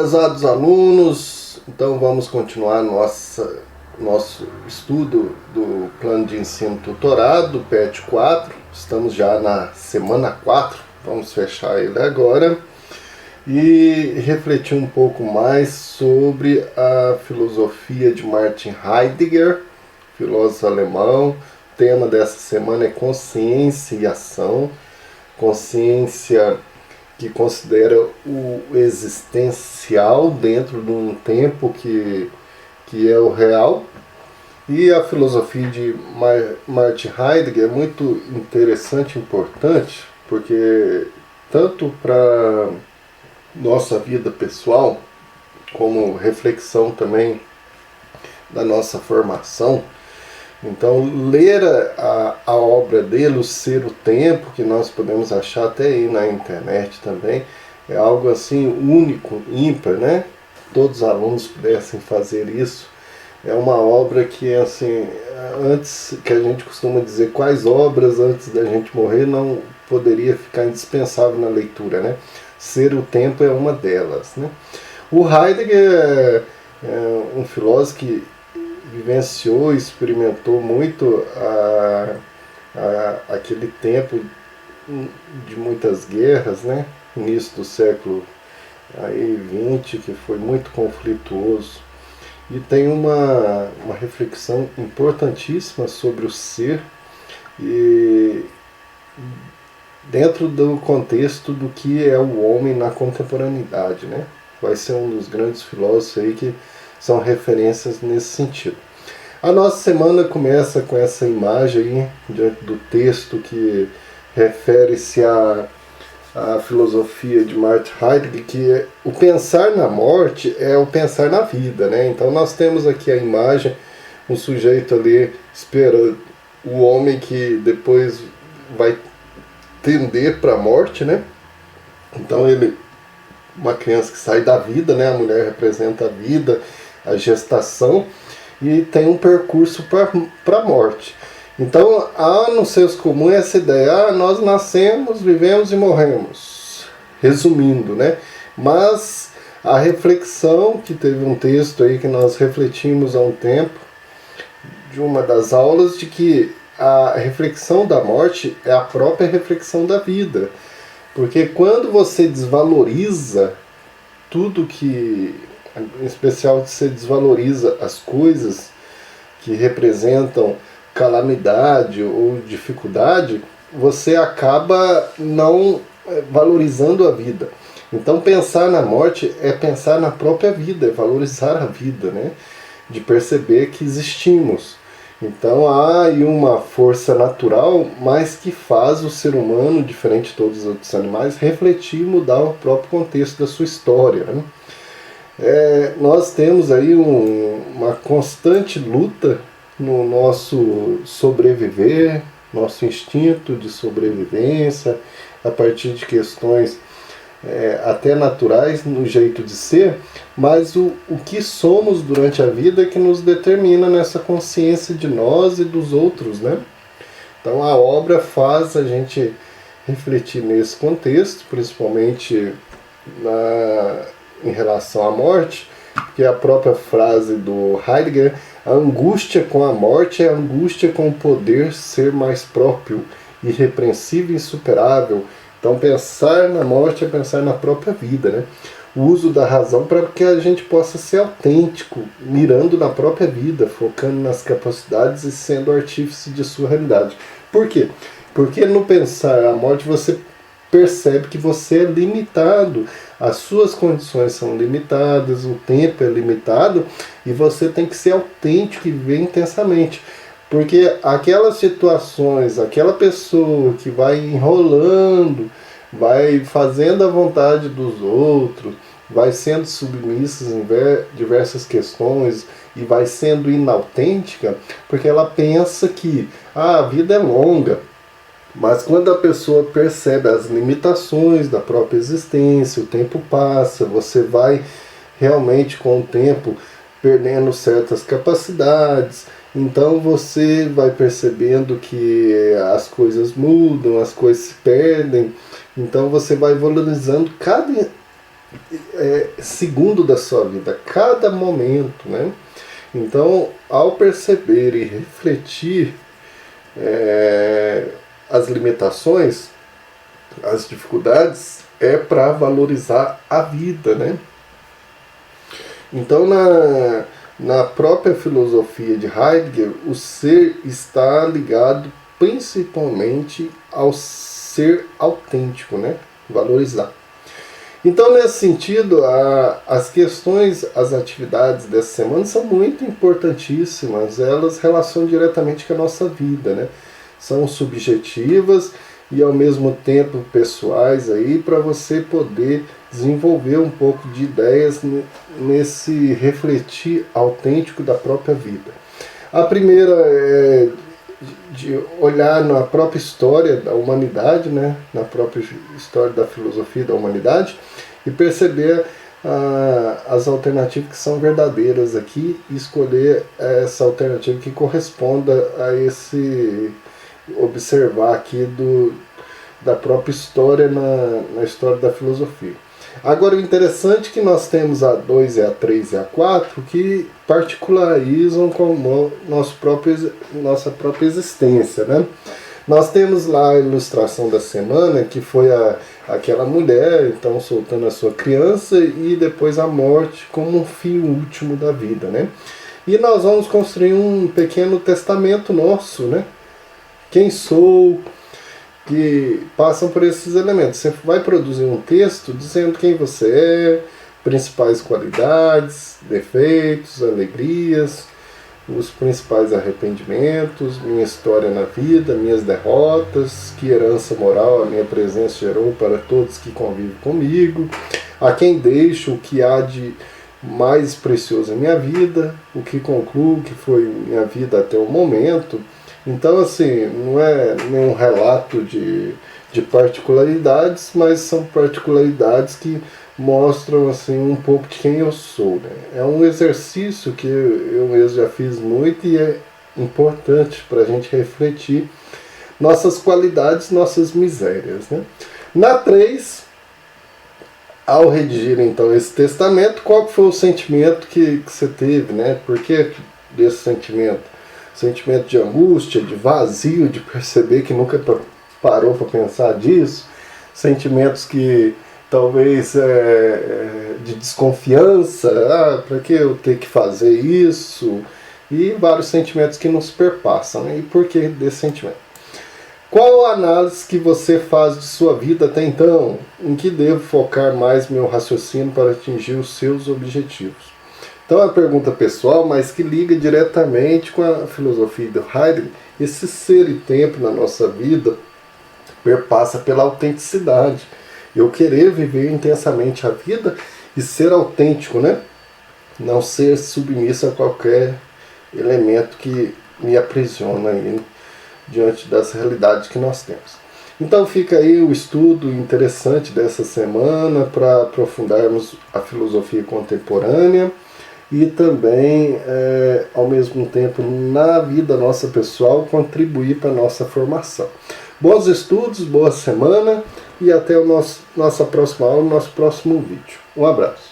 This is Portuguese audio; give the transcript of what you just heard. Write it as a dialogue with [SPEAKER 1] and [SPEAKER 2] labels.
[SPEAKER 1] Prezados alunos, então vamos continuar nosso estudo do plano de ensino tutorado, PET 4. Estamos já na semana 4, vamos fechar ele agora e refletir um pouco mais sobre a filosofia de Martin Heidegger, filósofo alemão. O tema dessa semana é consciência e ação. Consciência que considera o existencial dentro de um tempo que é o real. E a filosofia de Martin Heidegger é muito interessante e importante, porque tanto para nossa vida pessoal, como reflexão também da nossa formação. Então, ler a obra dele, O Ser o Tempo, que nós podemos achar até aí na internet também, é algo assim único, ímpar, né? Todos os alunos pudessem fazer isso. É uma obra que, assim, antes, que a gente costuma dizer quais obras antes da gente morrer não poderia ficar indispensável na leitura, né? Ser o Tempo é uma delas, né? O Heidegger é um filósofo que vivenciou, experimentou muito aquele tempo de muitas guerras, né? Início do século XX, que foi muito conflituoso. E tem uma reflexão importantíssima sobre o ser e dentro do contexto do que é o homem na contemporaneidade, né? Vai ser um dos grandes filósofos aí que são referências nesse sentido. A nossa semana começa com essa imagem aí, diante do texto que refere-se à filosofia de Martin Heidegger, que é o pensar na morte é o pensar na vida, né? Então nós temos aqui a imagem, um sujeito ali esperando o homem que depois vai tender para a morte, né? Então uma criança que sai da vida, né? A mulher representa a vida, a gestação, e tem um percurso para a morte. Então há no senso comum essa ideia, nós nascemos, vivemos e morremos, resumindo, né? Mas a reflexão, que teve um texto aí que nós refletimos há um tempo, de uma das aulas, de que a reflexão da morte é a própria reflexão da vida. Porque quando você desvaloriza tudo que, em especial você desvaloriza as coisas que representam calamidade ou dificuldade, você acaba não valorizando a vida. Então pensar na morte é pensar na própria vida, é valorizar a vida, né? De perceber que existimos. Então há aí uma força natural, mas que faz o ser humano, diferente de todos os outros animais, refletir e mudar o próprio contexto da sua história, né? Nós temos aí uma constante luta no nosso sobreviver, nosso instinto de sobrevivência, a partir de questões até naturais no jeito de ser, mas o que somos durante a vida é que nos determina nessa consciência de nós e dos outros, né? Então a obra faz a gente refletir nesse contexto, principalmente em relação à morte, que é a própria frase do Heidegger: a angústia com a morte é a angústia com o poder ser mais próprio, irrepreensível e insuperável. Então pensar na morte é pensar na própria vida, né? O uso da razão para que a gente possa ser autêntico, mirando na própria vida, focando nas capacidades e sendo artífice de sua realidade. Por quê? Porque no pensar a morte você percebe que você é limitado, as suas condições são limitadas, o tempo é limitado e você tem que ser autêntico e viver intensamente. Porque aquelas situações, aquela pessoa que vai enrolando, vai fazendo a vontade dos outros, vai sendo submissa em diversas questões e vai sendo inautêntica, porque ela pensa que a vida é longa. Mas quando a pessoa percebe as limitações da própria existência, o tempo passa, você vai realmente com o tempo perdendo certas capacidades, então você vai percebendo que as coisas mudam, as coisas se perdem, então você vai valorizando cada segundo da sua vida, cada momento, né? Então, ao perceber e refletir as limitações, as dificuldades, é para valorizar a vida, né? Então, na própria filosofia de Heidegger, o ser está ligado principalmente ao ser autêntico, né? Valorizar. Então, nesse sentido, as questões, as atividades dessa semana são muito importantíssimas. Elas relacionam diretamente com a nossa vida, né? São subjetivas e, ao mesmo tempo, pessoais aí, para você poder desenvolver um pouco de ideias nesse refletir autêntico da própria vida. A primeira é de olhar na própria história da humanidade, né, na própria história da filosofia da humanidade, e perceber as alternativas que são verdadeiras aqui e escolher essa alternativa que corresponda a esse observar aqui da própria história na história da filosofia. Agora, o interessante é que nós temos a 2 e a 3 e a 4 que particularizam com nossa própria existência, né? Nós temos lá a ilustração da semana, que foi aquela mulher, então, soltando a sua criança, e depois a morte como um fim último da vida, né? E nós vamos construir um pequeno testamento nosso, né? Quem sou, que passam por esses elementos. Você vai produzir um texto dizendo quem você é, principais qualidades, defeitos, alegrias, os principais arrependimentos, minha história na vida, minhas derrotas, que herança moral a minha presença gerou para todos que convivem comigo, a quem deixo, o que há de mais precioso em minha vida, o que concluo que foi minha vida até o momento. Então, assim, não é nenhum relato de particularidades, mas são particularidades que mostram, assim, um pouco de quem eu sou, né? É um exercício que eu mesmo já fiz muito e é importante para a gente refletir nossas qualidades, nossas misérias, né? Na 3, ao redigir, então, esse testamento, qual foi o sentimento que você teve, né? Por que desse sentimento? Sentimento de angústia, de vazio, de perceber que nunca parou para pensar disso, sentimentos que talvez de desconfiança, para que eu ter que fazer isso, e vários sentimentos que nos perpassam, né? E por que desse sentimento? Qual a análise que você faz de sua vida até então? Em que devo focar mais meu raciocínio para atingir os seus objetivos? Então é uma pergunta pessoal, mas que liga diretamente com a filosofia do Heidegger. Esse ser e tempo na nossa vida perpassa pela autenticidade. Eu querer viver intensamente a vida e ser autêntico, né? Não ser submisso a qualquer elemento que me aprisiona aí, diante das realidades que nós temos. Então fica aí o estudo interessante dessa semana para aprofundarmos a filosofia contemporânea e também, ao mesmo tempo, na vida nossa pessoal, contribuir para a nossa formação. Bons estudos, boa semana e até nossa próxima aula, nosso próximo vídeo. Um abraço.